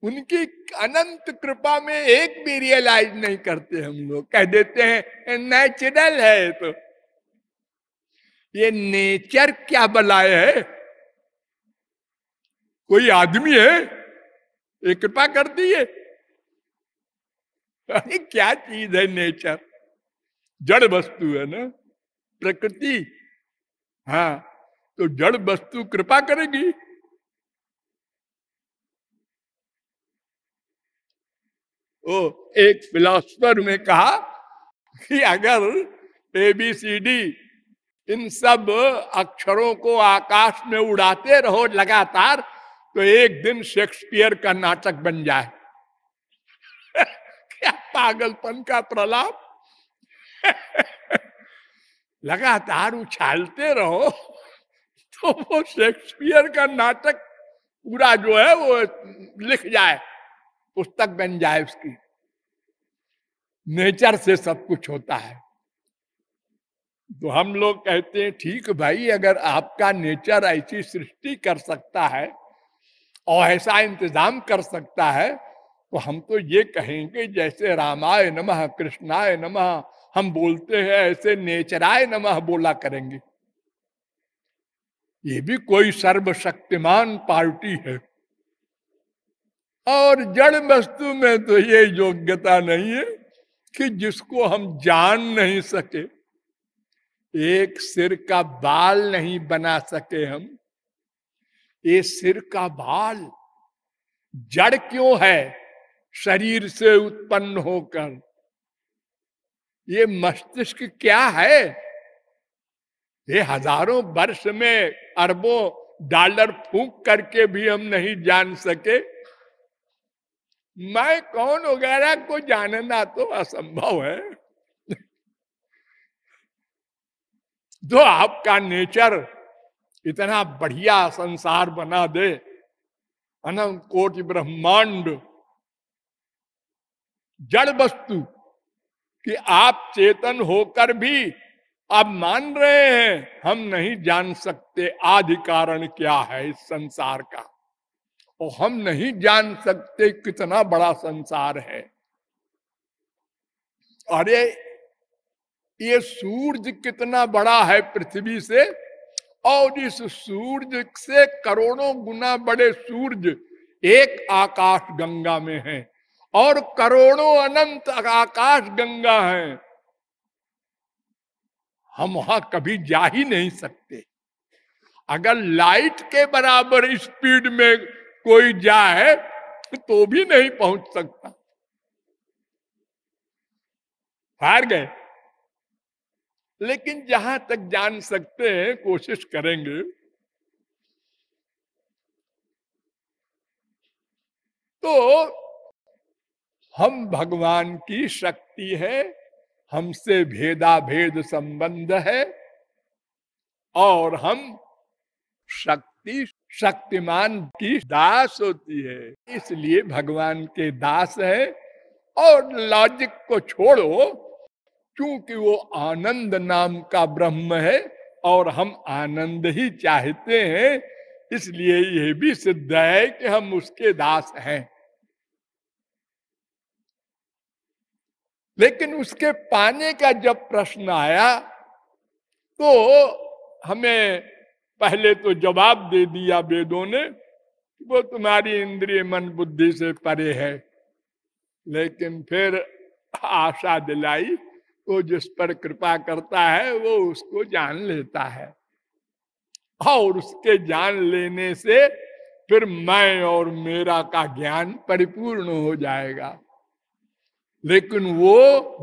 [SPEAKER 1] उनकी अनंत कृपा में एक भी रियलाइज नहीं करते हम लोग, कह देते हैं नेचुरल है। तो ये नेचर क्या बलाए है? कोई आदमी है ये कृपा कर दिए? अरे क्या चीज है नेचर? जड़ वस्तु है ना, प्रकृति। हाँ, तो जड़ वस्तु कृपा करेगी? ओ, एक फिलोसफर ने कहा कि अगर ABCD इन सब अक्षरों को आकाश में उड़ाते रहो लगातार, तो एक दिन शेक्सपियर का नाटक बन जाए। क्या पागलपन का प्रलाप! लगातार उछालते रहो तो वो शेक्सपियर का नाटक पूरा जो है वो लिख जाए, पुस्तक बन जाए उसकी। नेचर से सब कुछ होता है। तो हम लोग कहते हैं ठीक भाई, अगर आपका नेचर ऐसी सृष्टि कर सकता है और ऐसा इंतजाम कर सकता है, तो हम तो ये कहेंगे जैसे रामाय नमः कृष्णाय नमः हम बोलते हैं, ऐसे नेचराय नमः बोला करेंगे। ये भी कोई सर्वशक्तिमान पार्टी है। और जड़ वस्तु में तो ये योग्यता नहीं है कि जिसको हम जान नहीं सके, एक सिर का बाल नहीं बना सके हम। ये सिर का बाल जड़ क्यों है? शरीर से उत्पन्न होकर। ये मस्तिष्क क्या है? ये हजारों वर्ष में अरबों डॉलर फूंक करके भी हम नहीं जान सके। मैं कौन वगैरह को जानना तो असंभव है। जो आपका नेचर इतना बढ़िया संसार बना दे, अनंत कोटि ब्रह्मांड, जड़ वस्तु, कि आप चेतन होकर भी आप मान रहे हैं हम नहीं जान सकते आदि कारण क्या है इस संसार का, और हम नहीं जान सकते कितना बड़ा संसार है। अरे ये सूरज कितना बड़ा है पृथ्वी से, और इस सूरज से करोड़ों गुना बड़े सूरज एक आकाश गंगा में हैं, और करोड़ों अनंत आकाश गंगा हैं। हम वहां कभी जा ही नहीं सकते। अगर लाइट के बराबर स्पीड में कोई जाए तो भी नहीं पहुंच सकता। हार गए। लेकिन जहां तक जान सकते हैं कोशिश करेंगे। तो हम भगवान की शक्ति है, हमसे भेदा भेद संबंध है, और हम शक्ति शक्तिमान की दास होती है, इसलिए भगवान के दास है। और लॉजिक को छोड़ो, क्योंकि वो आनंद नाम का ब्रह्म है और हम आनंद ही चाहते हैं, इसलिए यह भी सिद्ध है कि हम उसके दास हैं। लेकिन उसके पाने का जब प्रश्न आया तो हमें पहले तो जवाब दे दिया वेदों ने, वो तुम्हारी इंद्रिय मन बुद्धि से परे है। लेकिन फिर आशा दिलाई, वो जिस पर कृपा करता है वो उसको जान लेता है, और उसके जान लेने से फिर मैं और मेरा का ज्ञान परिपूर्ण हो जाएगा। लेकिन वो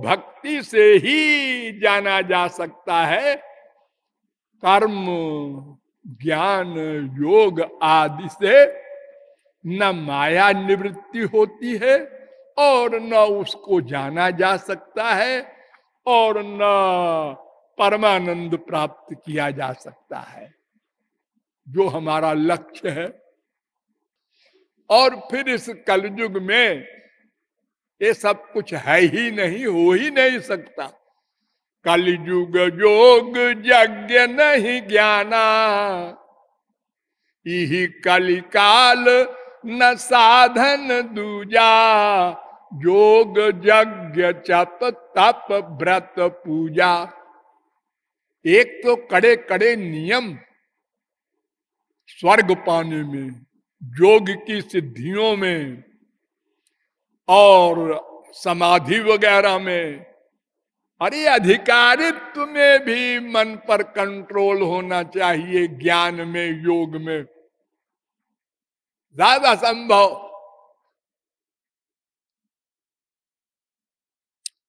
[SPEAKER 1] भक्ति से ही जाना जा सकता है। कर्म ज्ञान योग आदि से न माया निवृत्ति होती है और न उसको जाना जा सकता है और न परमानंद प्राप्त किया जा सकता है, जो हमारा लक्ष्य है। और फिर इस कलयुग में ये सब कुछ है ही नहीं, हो ही नहीं सकता। कलयुग योग यज्ञ नहीं ज्ञाना, यही कलिकाल न साधन दूजा। योग यज्ञ जप तप व्रत पूजा। एक तो कड़े कड़े नियम स्वर्ग पाने में, योग की सिद्धियों में और समाधि वगैरह में। अरे अधिकारित्व में भी मन पर कंट्रोल होना चाहिए, ज्ञान में योग में ज्यादा संभव।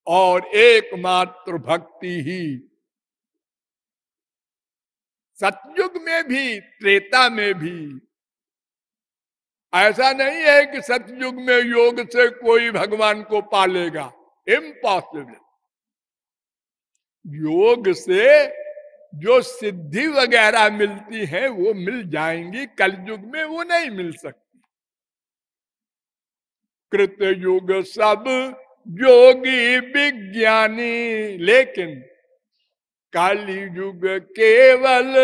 [SPEAKER 1] और एकमात्र भक्ति ही, सतयुग में भी त्रेता में भी। ऐसा नहीं है कि सतयुग में योग से कोई भगवान को पालेगा, इम्पॉसिबल। योग से जो सिद्धि वगैरह मिलती है वो मिल जाएंगी, कलयुग में वो नहीं मिल सकती। कृत युग सब योगी विज्ञानी, लेकिन काली युग केवल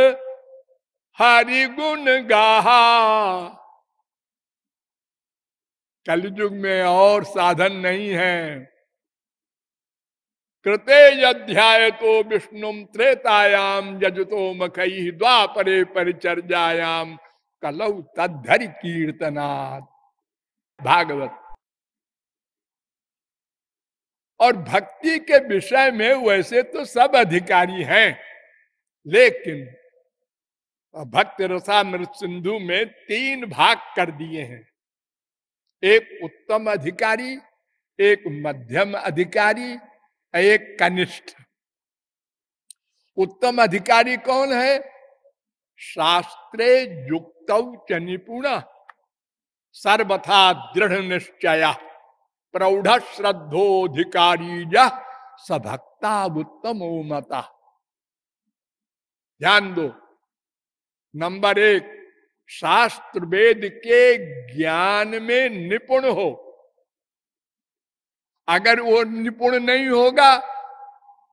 [SPEAKER 1] हरि गुण गाहा। कलयुग में और साधन नहीं है। कृते अध्याय तो विष्णु त्रेतायाम यजतो मखई द्वापरे परिचर्यायाम कलौ तद्धरि कीर्तनात्। भागवत। और भक्ति के विषय में वैसे तो सब अधिकारी हैं, लेकिन भक्त रसामृत सिंधु में 3 भाग कर दिए हैं। एक उत्तम अधिकारी, एक मध्यम अधिकारी, एक कनिष्ठ। उत्तम अधिकारी कौन है? शास्त्रे युक्तौ च निपुण, सर्वथा दृढ़ निश्चय, प्रौढ़ श्रद्धोधिकारी सभक्ता उत्तमो मता। ध्यान दो। नंबर 1, शास्त्र वेद के ज्ञान में निपुण हो। अगर वो निपुण नहीं होगा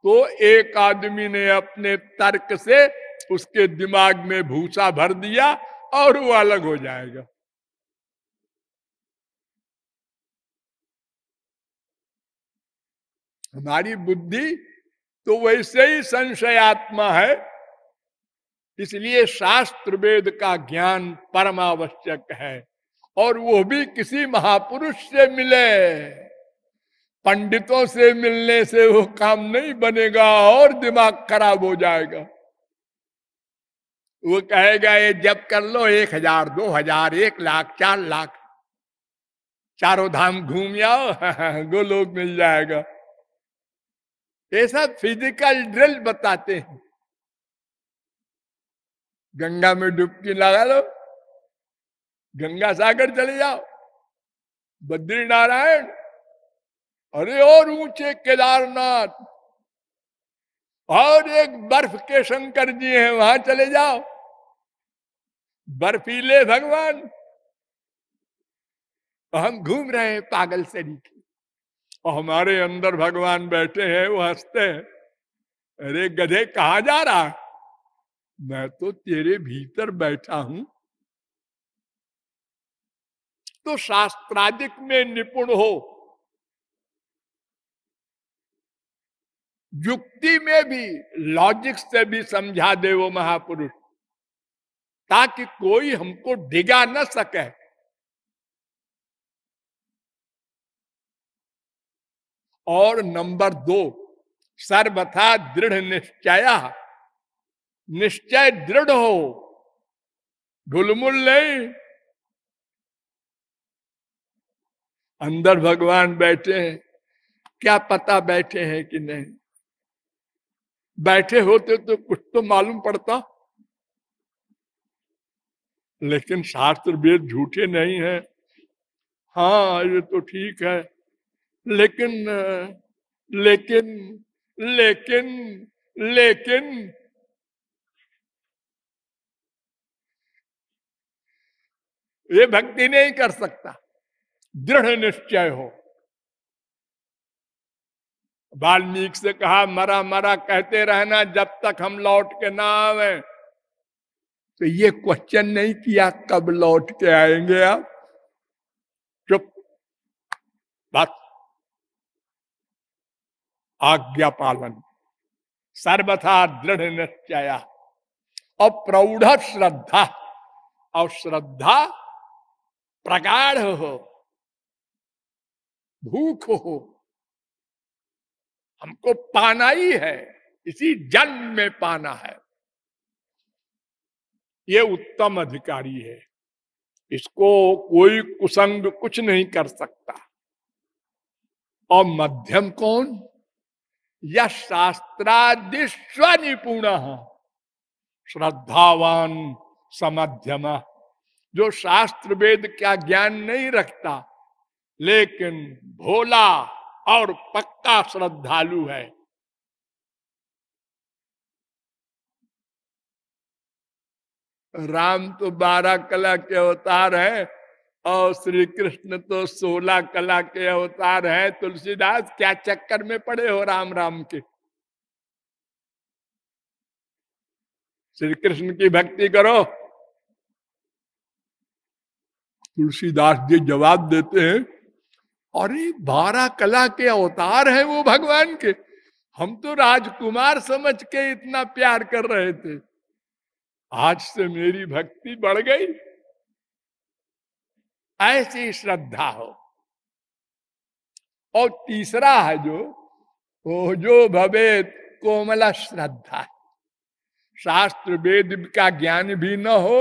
[SPEAKER 1] तो एक आदमी ने अपने तर्क से उसके दिमाग में भूसा भर दिया और वो अलग हो जाएगा। हमारी बुद्धि तो वैसे ही संशयात्मा है, इसलिए शास्त्र वेद का ज्ञान परम आवश्यक है। और वो भी किसी महापुरुष से मिले। पंडितों से मिलने से वो काम नहीं बनेगा और दिमाग खराब हो जाएगा। वो कहेगा ये जब कर लो 1000, 2000, 1,00,000, 4,00,000, चारों धाम घूम आओ, गोलोक मिल जाएगा। ये सब फिजिकल ड्रिल बताते हैं। गंगा में डुबकी लगा लो, गंगा सागर चले जाओ, बद्री नारायण, अरे और ऊंचे केदारनाथ, और एक बर्फ के शंकर जी हैं वहां चले जाओ, बर्फीले भगवान। हम घूम रहे हैं पागल सरीखे, और हमारे अंदर भगवान बैठे हैं, वो हंसते हैं। अरे गधे कहाँ जा रहा है? मैं तो तेरे भीतर बैठा हूं। तो शास्त्रादिक में निपुण हो। युक्ति में भी, लॉजिक से भी समझा दे वो महापुरुष, ताकि कोई हमको डिगा न सके। और नंबर 2, सर्वथा दृढ़ निश्चय, निश्चय दृढ़ हो, ढुलमुल नहीं। अंदर भगवान बैठे हैं, क्या पता बैठे हैं कि नहीं, बैठे होते तो कुछ तो मालूम पड़ता। लेकिन शास्त्र वेद झूठे नहीं है। हाँ ये तो ठीक है, लेकिन लेकिन लेकिन लेकिन ये भक्ति नहीं कर सकता। दृढ़ निश्चय हो। वाल्मीकि से कहा मरा मरा कहते रहना जब तक हम लौट के ना आवे। तो ये क्वेश्चन नहीं किया कब लौट के आएंगे आप, चुप, बस आज्ञा पालन, सर्वथा दृढ़ निश्चय और प्रौढ़ श्रद्धा, और श्रद्धा प्रगाढ़ हो, भूख हो, हमको पाना ही है, इसी जन्म में पाना है। ये उत्तम अधिकारी है, इसको कोई कुसंग कुछ नहीं कर सकता। और मध्यम कौन? यह शास्त्रादि स्वनिपुण, श्रद्धावान समध्यम, जो शास्त्र वेद का ज्ञान नहीं रखता लेकिन भोला और पक्का श्रद्धालु है। राम तो 12 कला के अवतार हैं और श्री कृष्ण तो 16 कला के अवतार हैं। तुलसीदास क्या चक्कर में पड़े हो राम राम के? श्री कृष्ण की भक्ति करो। तुलसीदास जी जवाब देते हैं, अरे 12 कला के अवतार हैं वो भगवान के, हम तो राजकुमार समझ के इतना प्यार कर रहे थे, आज से मेरी भक्ति बढ़ गई। ऐसी श्रद्धा हो। और तीसरा है जो भवेत कोमला श्रद्धा, शास्त्र वेद का ज्ञान भी न हो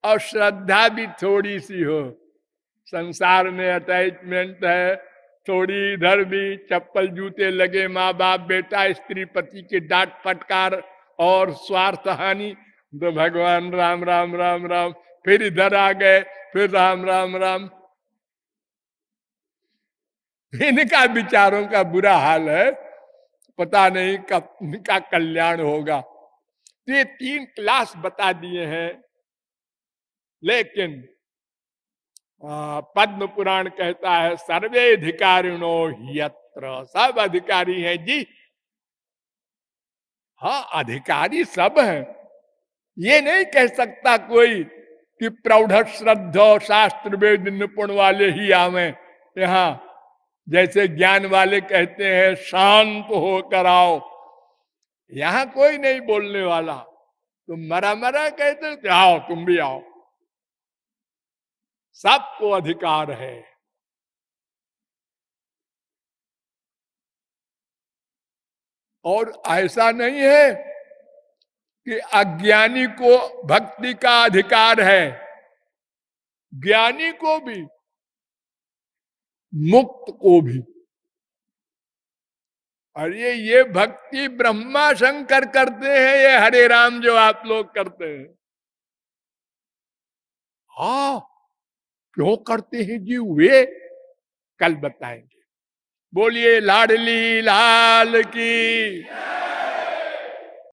[SPEAKER 1] और श्रद्धा भी थोड़ी सी हो। संसार में अटैचमेंट है थोड़ी, इधर भी चप्पल जूते लगे, माँ बाप बेटा स्त्री पति के डांट फटकार और स्वार्थ हानि, तो भगवान राम राम राम राम, फिर इधर आ गए, फिर राम राम राम। इनका विचारों का बुरा हाल है, पता नहीं कब इनका कल्याण होगा। तो ये 3 क्लास बता दिए हैं। लेकिन पद्म पुराण कहता है सर्वे अधिकारिणो यत्र, सब अधिकारी हैं जी। हाँ अधिकारी सब हैं, ये नहीं कह सकता कोई कि प्रौढ़ श्रद्धा शास्त्र वेद निपुण वाले ही आवे यहाँ, जैसे ज्ञान वाले कहते हैं शांत होकर आओ। यहां कोई नहीं बोलने वाला, तुम मरा मरा कहते आओ, तुम भी आओ, सबको अधिकार है। और ऐसा नहीं है कि अज्ञानी को भक्ति का अधिकार है, ज्ञानी को भी, मुक्त को भी। अरे ये भक्ति ब्रह्मा शंकर करते हैं, ये हरे राम जो आप लोग करते हैं। हाँ क्यों करते हैं जी वे, कल बताएंगे। बोलिए लाडली लाल की।